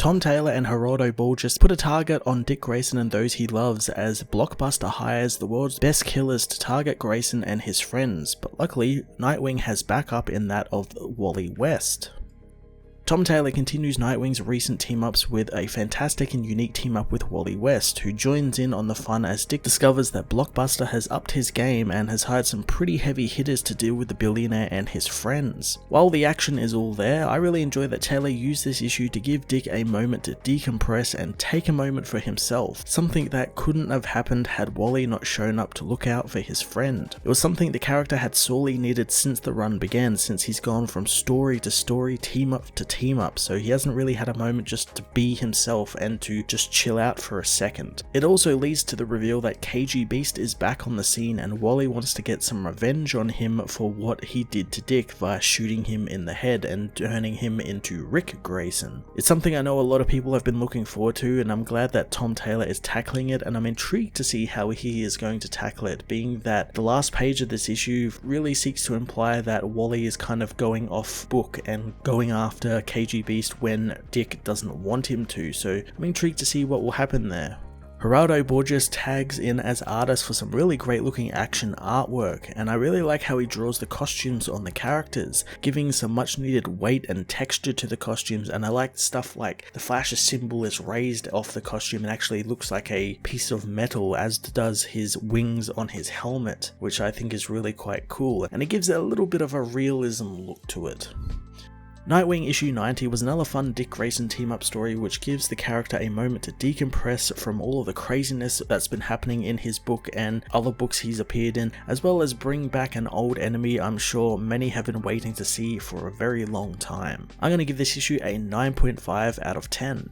Tom Taylor and Gerardo Borges put a target on Dick Grayson and those he loves as Blockbuster hires the world's best killers to target Grayson and his friends, but luckily Nightwing has backup in that of Wally West. Tom Taylor continues Nightwing's recent team-ups with a fantastic and unique team-up with Wally West, who joins in on the fun as Dick discovers that Blockbuster has upped his game and has hired some pretty heavy hitters to deal with the billionaire and his friends. While the action is all there, I really enjoy that Taylor used this issue to give Dick a moment to decompress and take a moment for himself, something that couldn't have happened had Wally not shown up to look out for his friend. It was something the character had sorely needed since the run began, since he's gone from story to story, team-up to team-up, so he hasn't really had a moment just to be himself and to just chill out for a second. It also leads to the reveal that KG Beast is back on the scene and Wally wants to get some revenge on him for what he did to Dick via shooting him in the head and turning him into Rick Grayson. It's something I know a lot of people have been looking forward to, and I'm glad that Tom Taylor is tackling it, and I'm intrigued to see how he is going to tackle it, being that the last page of this issue really seeks to imply that Wally is kind of going off book and going after KG Beast when Dick doesn't want him to, so I'm intrigued to see what will happen there. Gerardo Borges tags in as artist for some really great looking action artwork, and I really like how he draws the costumes on the characters, giving some much needed weight and texture to the costumes, and I like stuff like the Flash's symbol is raised off the costume and actually looks like a piece of metal, as does his wings on his helmet, which I think is really quite cool, and it gives it a little bit of a realism look to it. Nightwing issue 90 was another fun Dick Grayson team-up story which gives the character a moment to decompress from all of the craziness that's been happening in his book and other books he's appeared in, as well as bring back an old enemy I'm sure many have been waiting to see for a very long time. I'm going to give this issue a 9.5 out of 10.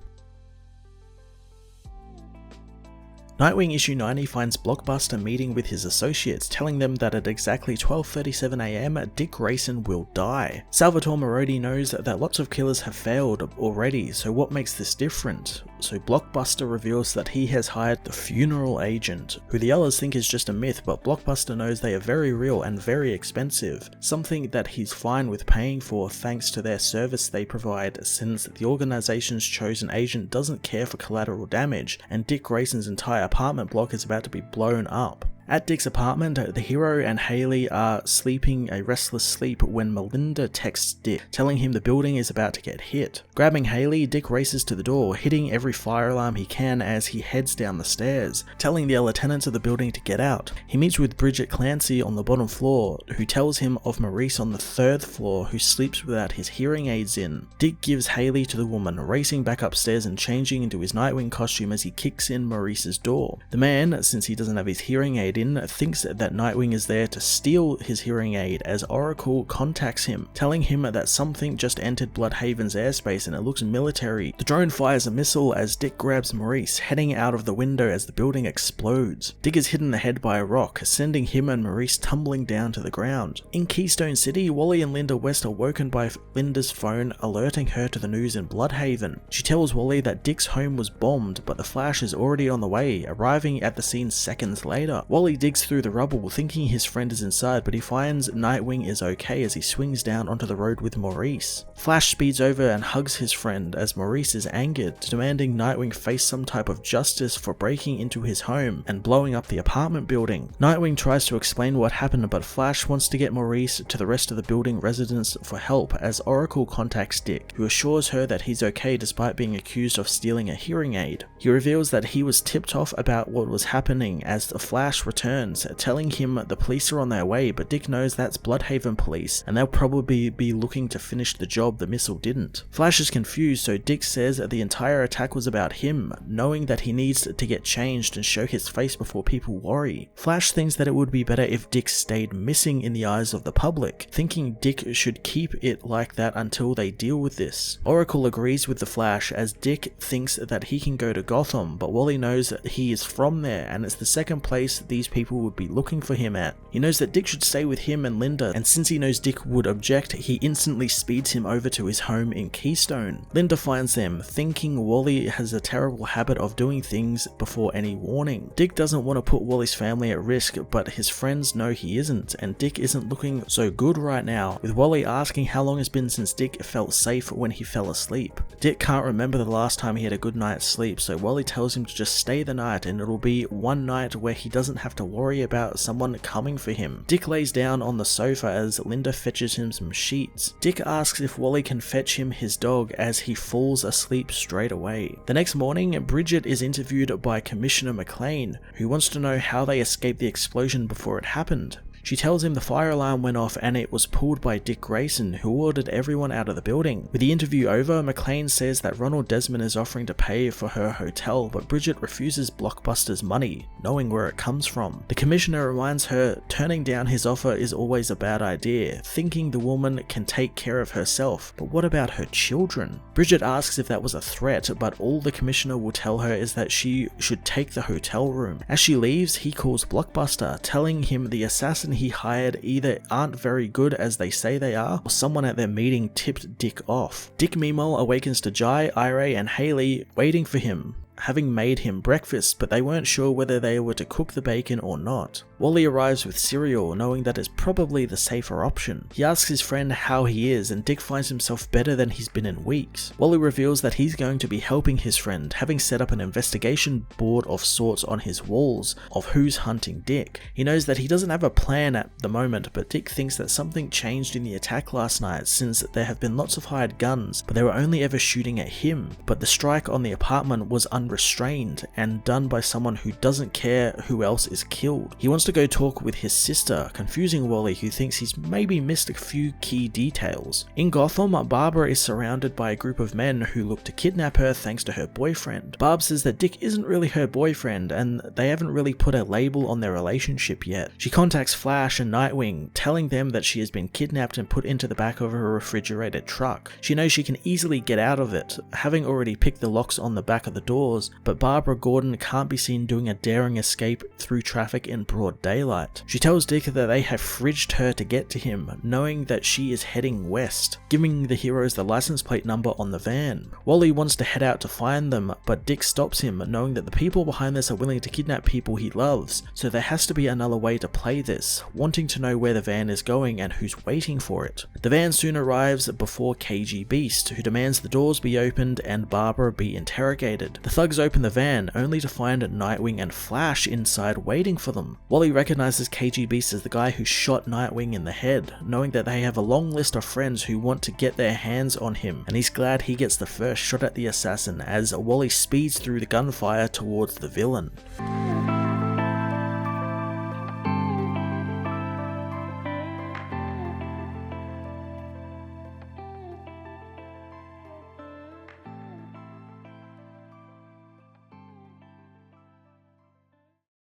Nightwing issue 90 finds Blockbuster meeting with his associates, telling them that at exactly 12:37 AM, Dick Grayson will die. Salvatore Marodi knows that lots of killers have failed already, so what makes this different? So Blockbuster reveals that he has hired the funeral agent, who the others think is just a myth, but Blockbuster knows they are very real and very expensive, something that he's fine with paying for thanks to their service they provide, since the organization's chosen agent doesn't care for collateral damage, and Dick Grayson's entire apartment block is about to be blown up. At Dick's apartment, the hero and Haley are sleeping a restless sleep when Melinda texts Dick, telling him the building is about to get hit. Grabbing Haley, Dick races to the door, hitting every fire alarm he can as he heads down the stairs, telling the other tenants of the building to get out. He meets with Bridget Clancy on the bottom floor, who tells him of Maurice on the 3rd floor who sleeps without his hearing aids in. Dick gives Haley to the woman, racing back upstairs and changing into his Nightwing costume as he kicks in Maurice's door. The man, since he doesn't have his hearing aid in, thinks that Nightwing is there to steal his hearing aid as Oracle contacts him, telling him that something just entered Bloodhaven's airspace and it looks military. The drone fires a missile as Dick grabs Maurice, heading out of the window as the building explodes. Dick is hit in the head by a rock, sending him and Maurice tumbling down to the ground. In Keystone City, Wally and Linda West are woken by Linda's phone alerting her to the news in Bloodhaven. She tells Wally that Dick's home was bombed, but the Flash is already on the way, arriving at the scene seconds later. Wally digs through the rubble thinking his friend is inside, but he finds Nightwing is okay as he swings down onto the road with Maurice. Flash speeds over and hugs his friend as Maurice is angered, demanding Nightwing face some type of justice for breaking into his home and blowing up the apartment building. Nightwing tries to explain what happened, but Flash wants to get Maurice to the rest of the building residents for help as Oracle contacts Dick, who assures her that he's okay despite being accused of stealing a hearing aid. He reveals that he was tipped off about what was happening as the Flash returns, telling him the police are on their way, but Dick knows that's Bloodhaven police and they'll probably be looking to finish the job the missile didn't. Flash is confused, so Dick says that the entire attack was about him, knowing that he needs to get changed and show his face before people worry. Flash thinks that it would be better if Dick stayed missing in the eyes of the public, thinking Dick should keep it like that until they deal with this. Oracle agrees with the Flash as Dick thinks that he can go to Gotham, but Wally knows that he is from there and it's the second place the these people would be looking for him at. He knows that Dick should stay with him and Linda, and since he knows Dick would object, he instantly speeds him over to his home in Keystone. Linda finds them, thinking Wally has a terrible habit of doing things before any warning. Dick doesn't want to put Wally's family at risk, but his friends know he isn't, and Dick isn't looking so good right now, with Wally asking how long it's been since Dick felt safe when he fell asleep. Dick can't remember the last time he had a good night's sleep, so Wally tells him to just stay the night and it'll be one night where he doesn't have to worry about someone coming for him. Dick lays down on the sofa as Linda fetches him some sheets. Dick asks if Wally can fetch him his dog as he falls asleep straight away. The next morning, Bridget is interviewed by Commissioner McLean, who wants to know how they escaped the explosion before it happened. She tells him the fire alarm went off and it was pulled by Dick Grayson, who ordered everyone out of the building. With the interview over, McLean says that Ronald Desmond is offering to pay for her hotel, but Bridget refuses Blockbuster's money, knowing where it comes from. The commissioner reminds her turning down his offer is always a bad idea, thinking the woman can take care of herself, but what about her children? Bridget asks if that was a threat, but all the commissioner will tell her is that she should take the hotel room. As she leaves, he calls Blockbuster, telling him the assassin he hired either aren't very good as they say they are, or someone at their meeting tipped Dick off. Dick meanwhile awakens to Jai, Ira, and Haley waiting for him, having made him breakfast, but they weren't sure whether they were to cook the bacon or not. Wally arrives with cereal, knowing that it's probably the safer option. He asks his friend how he is, and Dick finds himself better than he's been in weeks. Wally reveals that he's going to be helping his friend, having set up an investigation board of sorts on his walls of who's hunting Dick. He knows that he doesn't have a plan at the moment, but Dick thinks that something changed in the attack last night, since there have been lots of hired guns, but they were only ever shooting at him. But the strike on the apartment was unrestrained and done by someone who doesn't care who else is killed. He wants to go talk with his sister, confusing Wally, who thinks he's maybe missed a few key details. In Gotham, Barbara is surrounded by a group of men who look to kidnap her thanks to her boyfriend. Barb says that Dick isn't really her boyfriend and they haven't really put a label on their relationship yet. She contacts Flash and Nightwing, telling them that she has been kidnapped and put into the back of a refrigerated truck. She knows she can easily get out of it, having already picked the locks on the back of the doors, but Barbara Gordon can't be seen doing a daring escape through traffic in broad daylight. She tells Dick that they have fridged her to get to him, knowing that she is heading west, giving the heroes the license plate number on the van. Wally wants to head out to find them, but Dick stops him, knowing that the people behind this are willing to kidnap people he loves, so there has to be another way to play this, wanting to know where the van is going and who's waiting for it. The van soon arrives before KG Beast, who demands the doors be opened and Barbara be interrogated. The thugs open the van, only to find Nightwing and Flash inside waiting for them. Wally recognizes KG Beast as the guy who shot Nightwing in the head, knowing that they have a long list of friends who want to get their hands on him, and he's glad he gets the first shot at the assassin as Wally speeds through the gunfire towards the villain.